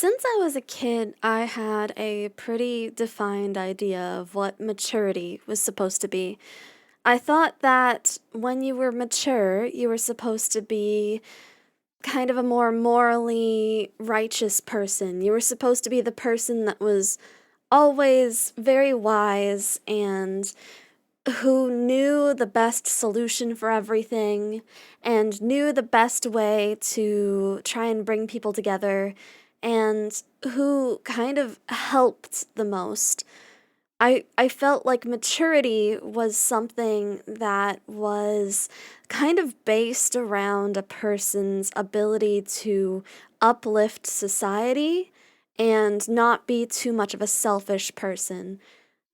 Since I was a kid, I had a pretty defined idea of what maturity was supposed to be. I thought that when you were mature, you were supposed to be kind of a more morally righteous person. You were supposed to be the person that was always very wise and who knew the best solution for everything and knew the best way to try and bring people together and who kind of helped the most. I felt like maturity was something that was kind of based around a person's ability to uplift society and not be too much of a selfish person.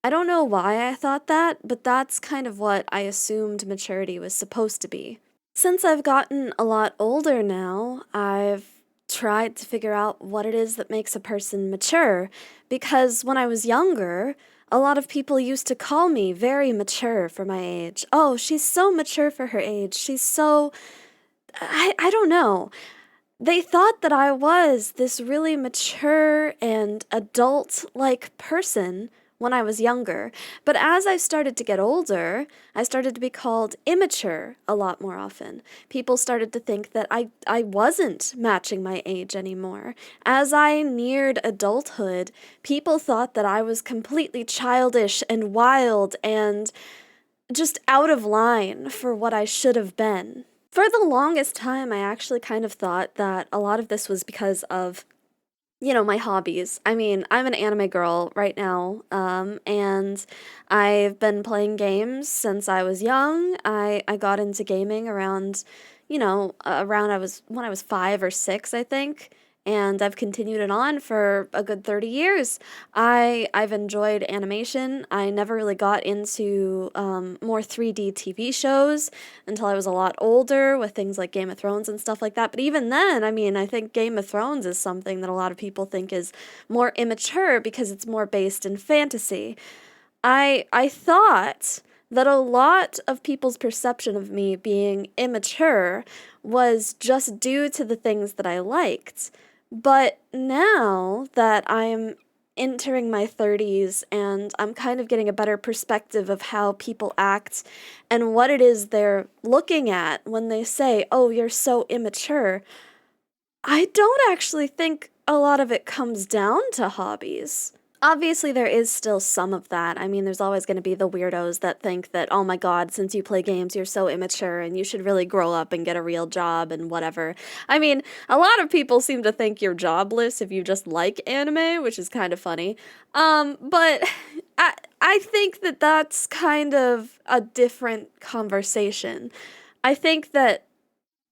I don't know why I thought that, but that's kind of what I assumed maturity was supposed to be. Since I've gotten a lot older now, I've tried to figure out what it is that makes a person mature, because when I was younger, a lot of people used to call me very mature for my age. Oh, she's so mature for her age. She's so. I don't know. They thought that I was this really mature and adult like person when I was younger. But as I started to get older, I started to be called immature a lot more often. People started to think that I wasn't matching my age anymore. As I neared adulthood, people thought that I was completely childish and wild and just out of line for what I should have been. For the longest time, I actually kind of thought that a lot of this was because of, my hobbies. I mean, I'm an anime girl right now, and I've been playing games since I was young. I got into gaming around, around when I was 5 or 6, I think. And I've continued it on for a good 30 years. I've enjoyed animation. I never really got into more 3D TV shows until I was a lot older with things like Game of Thrones and stuff like that. But even then, I mean, I think Game of Thrones is something that a lot of people think is more immature because it's more based in fantasy. I thought that a lot of people's perception of me being immature was just due to the things that I liked. But now that I'm entering my 30s and I'm kind of getting a better perspective of how people act and what it is they're looking at when they say, "Oh, you're so immature," I don't actually think a lot of it comes down to hobbies. Obviously, there is still some of that. I mean, there's always going to be the weirdos that think that, oh my god, since you play games, you're so immature and you should really grow up and get a real job and whatever. I mean, a lot of people seem to think you're jobless if you just like anime, which is kind of funny. But I think that that's kind of a different conversation. I think that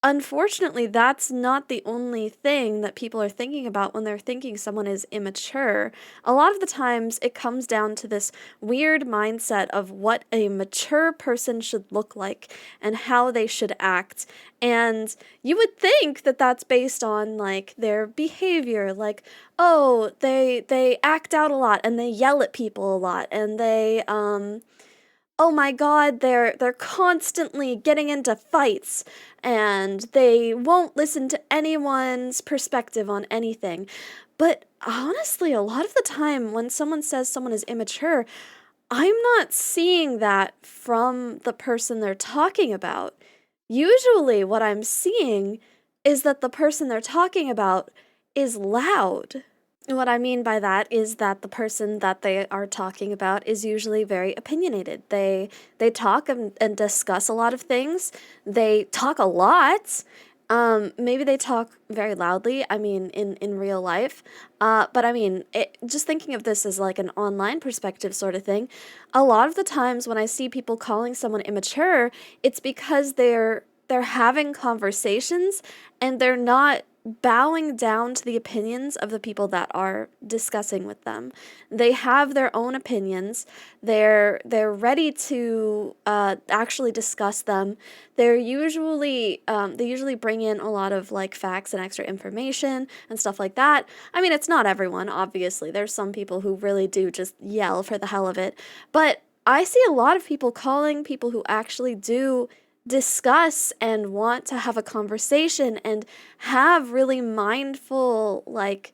unfortunately, that's not the only thing that people are thinking about when they're thinking someone is immature. A lot of the times, it comes down to this weird mindset of what a mature person should look like and how they should act. And you would think that that's based on like their behavior, like, oh, they act out a lot and they yell at people a lot and they oh my god, they're constantly getting into fights and they won't listen to anyone's perspective on anything. But honestly, a lot of the time when someone says someone is immature, I'm not seeing that from the person they're talking about. Usually, what I'm seeing is that the person they're talking about is loud. What I mean by that is that the person that they are talking about is usually very opinionated. They talk and discuss a lot of things. They talk a lot. Maybe they talk very loudly. I mean, in real life. But I mean, just thinking of this as like an online perspective sort of thing. A lot of the times when I see people calling someone immature, it's because they're having conversations and they're not bowing down to the opinions of the people that are discussing with them. They have their own opinions. They're ready to actually discuss them. They usually bring in a lot of like facts and extra information and stuff like that. I mean, it's not everyone, obviously. There's some people who really do just yell for the hell of it. But I see a lot of people calling people who actually do discuss and want to have a conversation and have really mindful, like,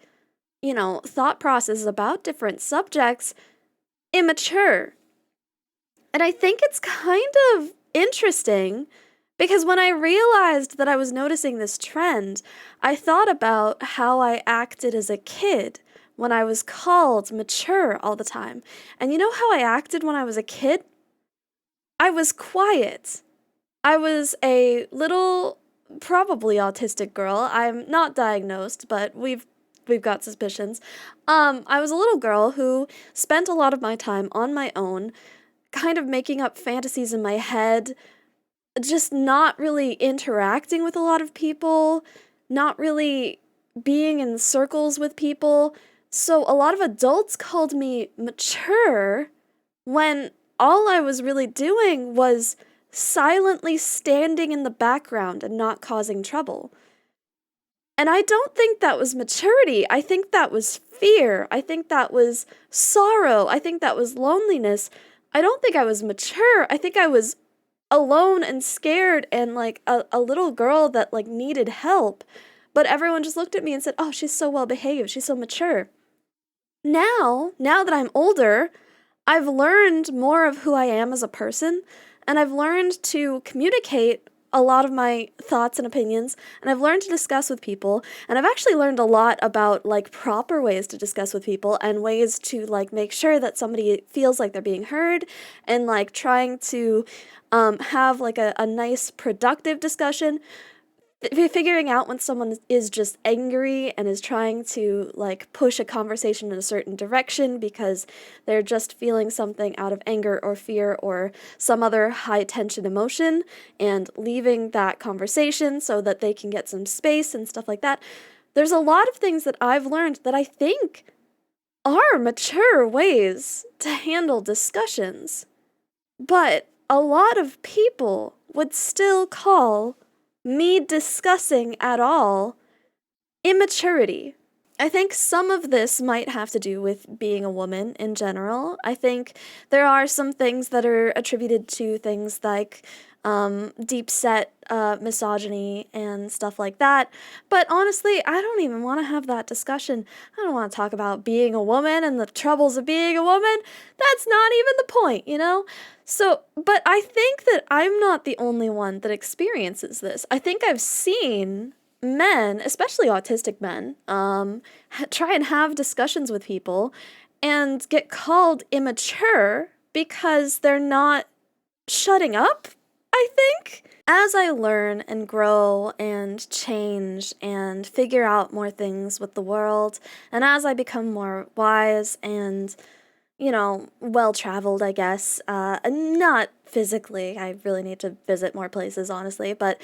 thought process about different subjects immature. And I think it's kind of interesting because when I realized that I was noticing this trend, I thought about how I acted as a kid when I was called mature all the time. And you know how I acted when I was a kid? I was quiet. I was a little, probably autistic girl. I'm not diagnosed, but we've got suspicions. I was a little girl who spent a lot of my time on my own, kind of making up fantasies in my head, just not really interacting with a lot of people, not really being in circles with people. So a lot of adults called me mature when all I was really doing was silently standing in the background and not causing trouble. And I don't think that was maturity. I think that was fear. I think that was sorrow. I think that was loneliness. I don't think I was mature. I think I was alone and scared and like a little girl that like needed help. But everyone just looked at me and said, "Oh, she's so well behaved. She's so mature." Now that I'm older, I've learned more of who I am as a person, and I've learned to communicate a lot of my thoughts and opinions, and I've learned to discuss with people, and I've actually learned a lot about like proper ways to discuss with people and ways to like make sure that somebody feels like they're being heard and like trying to have like a nice productive discussion. Figuring out when someone is just angry and is trying to like push a conversation in a certain direction because they're just feeling something out of anger or fear or some other high tension emotion, and leaving that conversation so that they can get some space and stuff like that. There's a lot of things that I've learned that I think are mature ways to handle discussions, but a lot of people would still call me discussing at all immaturity. I think some of this might have to do with being a woman in general. I think there are some things that are attributed to things like deep set misogyny and stuff like that. But honestly, I don't even want to have that discussion. I don't want to talk about being a woman and the troubles of being a woman. That's not even the point, you know? So, but I think that I'm not the only one that experiences this. I think I've seen men, especially autistic men, try and have discussions with people and get called immature because they're not shutting up, I think. As I learn and grow and change and figure out more things with the world, and as I become more wise and well-traveled, I guess. Not physically. I really need to visit more places, honestly. But,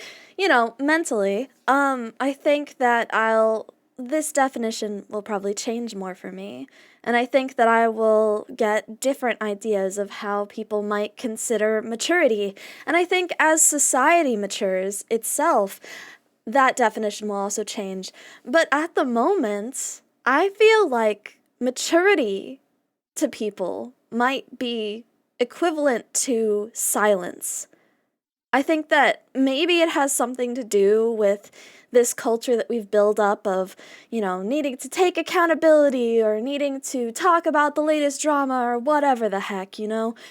mentally, I think that this definition will probably change more for me. And I think that I will get different ideas of how people might consider maturity. And I think as society matures itself, that definition will also change. But at the moment, I feel like maturity to people might be equivalent to silence. I think that maybe it has something to do with this culture that we've built up of, needing to take accountability or needing to talk about the latest drama or whatever the heck,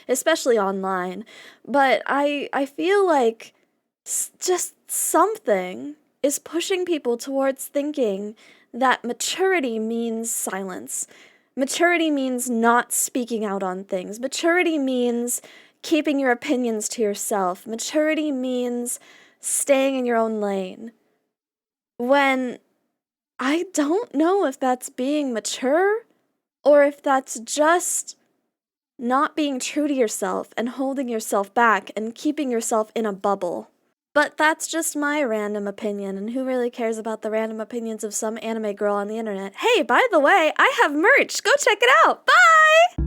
especially online. But I feel like just something is pushing people towards thinking that maturity means silence. Maturity means not speaking out on things. Maturity means keeping your opinions to yourself. Maturity means staying in your own lane. When I don't know if that's being mature or if that's just not being true to yourself and holding yourself back and keeping yourself in a bubble. But that's just my random opinion, and who really cares about the random opinions of some anime girl on the internet? Hey, by the way, I have merch! Go check it out! Bye!